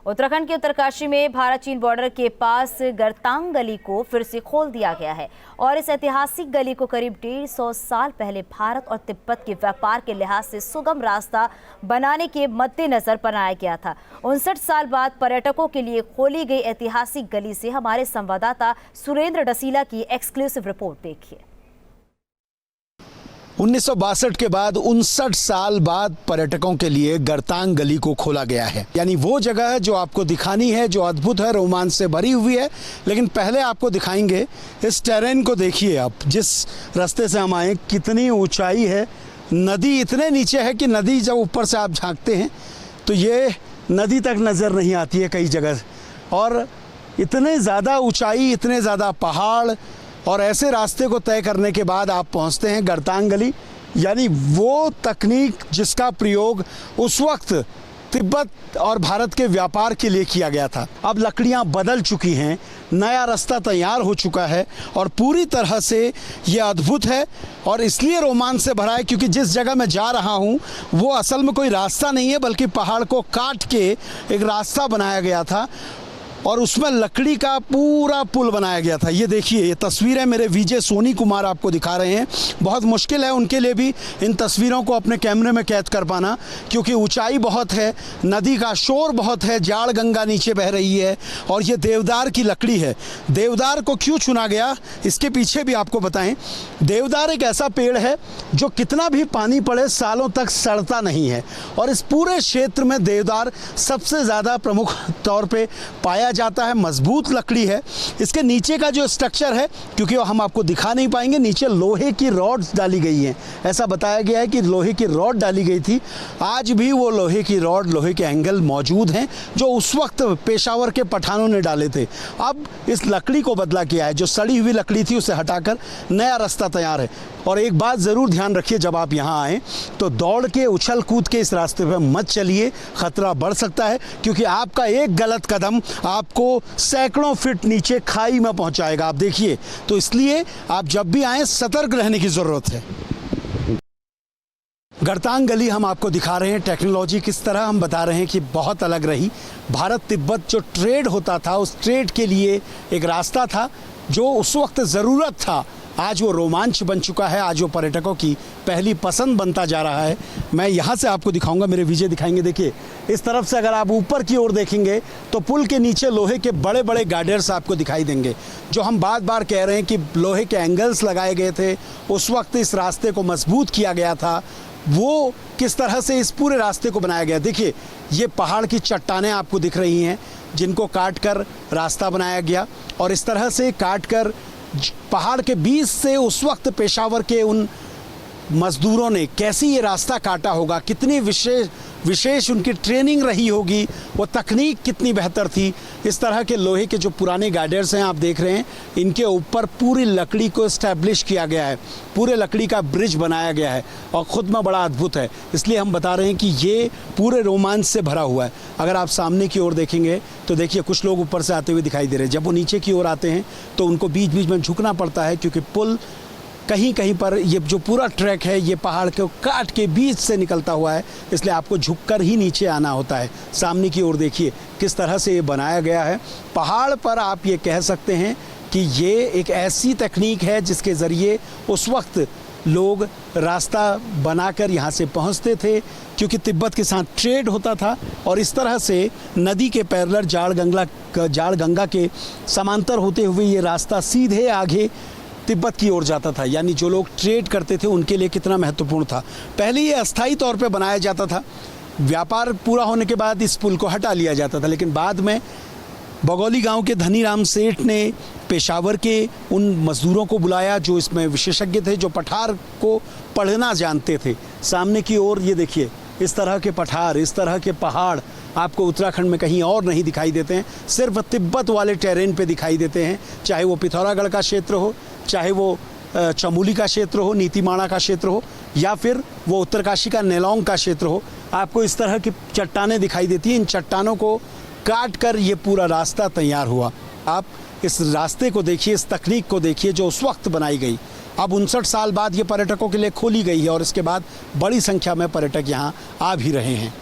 उत्तराखंड के उत्तरकाशी में भारत चीन बॉर्डर के पास गरतांग गली को फिर से खोल दिया गया है और इस ऐतिहासिक गली को करीब 150 साल पहले भारत और तिब्बत के व्यापार के लिहाज से सुगम रास्ता बनाने के मद्देनजर बनाया गया था। 59 साल बाद पर्यटकों के लिए खोली गई ऐतिहासिक गली से हमारे संवाददाता सुरेंद्र डसीला की एक्सक्लूसिव रिपोर्ट देखिए। 1962 के बाद 59 साल बाद पर्यटकों के लिए गरतांग गली को खोला गया है। यानी वो जगह है जो आपको दिखानी है, जो अद्भुत है, रोमांच से भरी हुई है। लेकिन पहले आपको दिखाएंगे इस टेरेन को। देखिए आप जिस रास्ते से हम आए, कितनी ऊंचाई है। नदी इतने नीचे है कि नदी जब ऊपर से आप झांकते हैं तो ये नदी तक नज़र नहीं आती है कई जगह। और इतने ज़्यादा ऊंचाई, इतने ज़्यादा पहाड़ और ऐसे रास्ते को तय करने के बाद आप पहुंचते हैं गरतांग गली। यानी वो तकनीक जिसका प्रयोग उस वक्त तिब्बत और भारत के व्यापार के लिए किया गया था। अब लकड़ियां बदल चुकी हैं, नया रास्ता तैयार हो चुका है और पूरी तरह से ये अद्भुत है और इसलिए रोमांच से भरा है क्योंकि जिस जगह मैं जा रहा हूँ वो असल में कोई रास्ता नहीं है, बल्कि पहाड़ को काट के एक रास्ता बनाया गया था और उसमें लकड़ी का पूरा पुल बनाया गया था। ये देखिए, ये तस्वीरें मेरे विजय सोनी कुमार आपको दिखा रहे हैं। बहुत मुश्किल है उनके लिए भी इन तस्वीरों को अपने कैमरे में कैद कर पाना, क्योंकि ऊंचाई बहुत है, नदी का शोर बहुत है, जाड़ गंगा नीचे बह रही है और ये देवदार की लकड़ी है। देवदार को क्यों चुना गया, इसके पीछे भी आपको बताएं। देवदार एक ऐसा पेड़ है जो कितना भी पानी पड़े सालों तक सड़ता नहीं है और इस पूरे क्षेत्र में देवदार सबसे ज़्यादा प्रमुख तौर पर पाया जाता है। मजबूत लकड़ी है। इसके नीचे का जो स्ट्रक्चर है, क्योंकि हम आपको दिखा नहीं पाएंगे, नीचे लोहे की रॉड्स डाली गई हैं। ऐसा बताया गया है कि लोहे की रॉड डाली गई थी। आज भी वो लोहे की रॉड, लोहे के एंगल मौजूद हैं जो उस वक्त पेशावर के पठानों ने डाले थे। अब इस लकड़ी को बदला किया है, जो सड़ी हुई लकड़ी थी उसे हटाकर नया रास्ता तैयार है। और एक बात ज़रूर ध्यान रखिए, जब आप यहाँ आएँ तो दौड़ के, उछल कूद के इस रास्ते पर मत चलिए, खतरा बढ़ सकता है, क्योंकि आपका एक गलत कदम आपको सैकड़ों फीट नीचे खाई में पहुंचाएगा। आप देखिए, तो इसलिए आप जब भी आएँ सतर्क रहने की ज़रूरत है। गरतांग गली हम आपको दिखा रहे हैं, टेक्नोलॉजी किस तरह हम बता रहे हैं कि बहुत अलग रही। भारत तिब्बत जो ट्रेड होता था, उस ट्रेड के लिए एक रास्ता था जो उस वक्त ज़रूरत था। आज वो रोमांच बन चुका है, आज वो पर्यटकों की पहली पसंद बनता जा रहा है। मैं यहाँ से आपको दिखाऊंगा, मेरे विजय दिखाएंगे। देखिए, इस तरफ से अगर आप ऊपर की ओर देखेंगे तो पुल के नीचे लोहे के बड़े बड़े गार्डर्स आपको दिखाई देंगे, जो हम बार बार कह रहे हैं कि लोहे के एंगल्स लगाए गए थे। उस वक्त इस रास्ते को मजबूत किया गया था। वो किस तरह से इस पूरे रास्ते को बनाया गया। देखिए, ये पहाड़ की चट्टानें आपको दिख रही हैं जिनको काट कर रास्ता बनाया गया और इस तरह से काट कर पहाड़ के बीच से उस वक्त पेशावर के उन मजदूरों ने कैसी ये रास्ता काटा होगा, कितनी विशेष उनकी ट्रेनिंग रही होगी, वो तकनीक कितनी बेहतर थी। इस तरह के लोहे के जो पुराने गार्डर्स हैं आप देख रहे हैं, इनके ऊपर पूरी लकड़ी को इस्टेब्लिश किया गया है, पूरे लकड़ी का ब्रिज बनाया गया है और ख़ुद में बड़ा अद्भुत है। इसलिए हम बता रहे हैं कि ये पूरे रोमांच से भरा हुआ है। अगर आप सामने की ओर देखेंगे तो देखिए, कुछ लोग ऊपर से आते हुए दिखाई दे रहे हैं। जब वो नीचे की ओर आते हैं तो उनको बीच बीच में झुकना पड़ता है, क्योंकि पुल कहीं कहीं पर ये जो पूरा ट्रैक है ये पहाड़ को काट के बीच से निकलता हुआ है, इसलिए आपको झुककर ही नीचे आना होता है। सामने की ओर देखिए किस तरह से ये बनाया गया है। पहाड़ पर आप ये कह सकते हैं कि ये एक ऐसी तकनीक है जिसके ज़रिए उस वक्त लोग रास्ता बनाकर यहाँ से पहुँचते थे, क्योंकि तिब्बत के साथ ट्रेड होता था और इस तरह से नदी के पैरेलल जाड़ गंगा के समांतर होते हुए ये रास्ता सीधे आगे तिब्बत की ओर जाता था। यानी जो लोग ट्रेड करते थे उनके लिए कितना महत्वपूर्ण था। पहले ये अस्थायी तौर पे बनाया जाता था, व्यापार पूरा होने के बाद इस पुल को हटा लिया जाता था। लेकिन बाद में बगौली गांव के धनीराम सेठ ने पेशावर के उन मज़दूरों को बुलाया जो इसमें विशेषज्ञ थे, जो पठार को पढ़ना जानते थे। सामने की ओर ये देखिए, इस तरह के पठार, इस तरह के पहाड़ आपको उत्तराखंड में कहीं और नहीं दिखाई देते हैं, सिर्फ तिब्बत वाले टेरेन पे दिखाई देते हैं। चाहे वो पिथौरागढ़ का क्षेत्र हो, चाहे वो चमोली का क्षेत्र हो, नीतीमाणा का क्षेत्र हो, या फिर वो उत्तरकाशी का नेलोंग का क्षेत्र हो, आपको इस तरह की चट्टानें दिखाई देती हैं। इन चट्टानों को काट कर ये पूरा रास्ता तैयार हुआ। आप इस रास्ते को देखिए, इस तकनीक को देखिए जो उस वक्त बनाई गई। अब 59 साल बाद ये पर्यटकों के लिए खोली गई है और इसके बाद बड़ी संख्या में पर्यटक यहाँ आ भी रहे हैं।